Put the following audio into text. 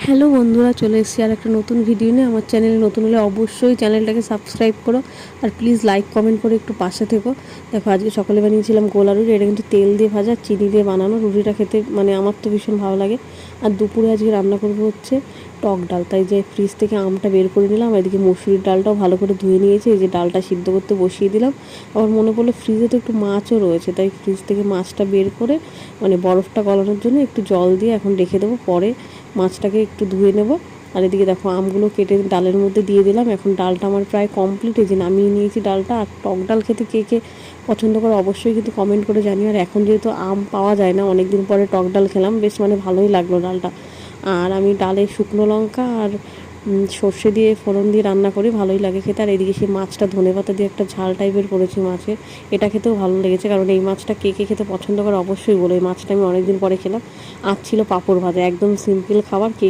Hello বন্ধুরা, চলে এসেছি আর একটা নতুন ভিডিও নিয়ে। আমার চ্যানেলে নতুন হলে অবশ্যই চ্যানেলটাকে সাবস্ক্রাইব করো আর প্লিজ লাইক কমেন্ট করে একটু পাশে থেকো। দেখো, আজকে সকালে বানিয়েছিলাম গোলা রুটি। এটা কিন্তু তেল দিয়ে ভাজা, চিনি দিয়ে বানানো। রুটিটা খেতে আমার তো ভীষণ ভালো লাগে। আর দুপুরে আজকে রান্না করবো হচ্ছে টক ডাল। তাই যে ফ্রিজ থেকে আমটা বের করে নিলাম, এদিকে মসুরির ডালটাও ভালো করে ধুয়ে নিয়েছি। এই যে ডালটা সিদ্ধ করতে বসিয়ে দিলাম। আবার মনে পড়লো ফ্রিজে তো একটু মাছও রয়েছে, তাই ফ্রিজ থেকে মাছটা বের করে বরফটা গলানোর জন্য একটু জল দিয়ে এখন রেখে দেবো। পরে মাছটাকে একটু ধুয়ে নেব। আর এদিকে দেখো, আমগুলো কেটে ডালের মধ্যে দিয়ে দিলাম। এখন ডালটা আমার প্রায় কমপ্লিট। এই যে নামিয়ে নিয়েছি ডালটা। আর টক ডাল খেতে কে কে পছন্দ করে অবশ্যই কিন্তু কমেন্ট করে জানিও। আর এখন যেহেতু আম পাওয়া যায় না, অনেক দিন পরে টক ডাল খেলাম, বেশ ভালোই লাগলো ডালটা। আর আমি ডালে শুকনো লঙ্কা আর সর্ষে দিয়ে ফোড়ন দিয়ে রান্না করি, ভালোই লাগে খেতে। আর এদিকে সেই মাছটা ধনেপাতা দিয়ে একটা ঝাল টাইপের করেছি মাছের, এটা খেতেও ভালো লেগেছে। কারণ এই মাছটা কে কে খেতে পছন্দ করে অবশ্যই বলো। এই মাছটা আমি অনেকদিন পরে খেলাম। আর ছিল পাঁপড় ভাজা, একদম সিম্পল খাবার। কে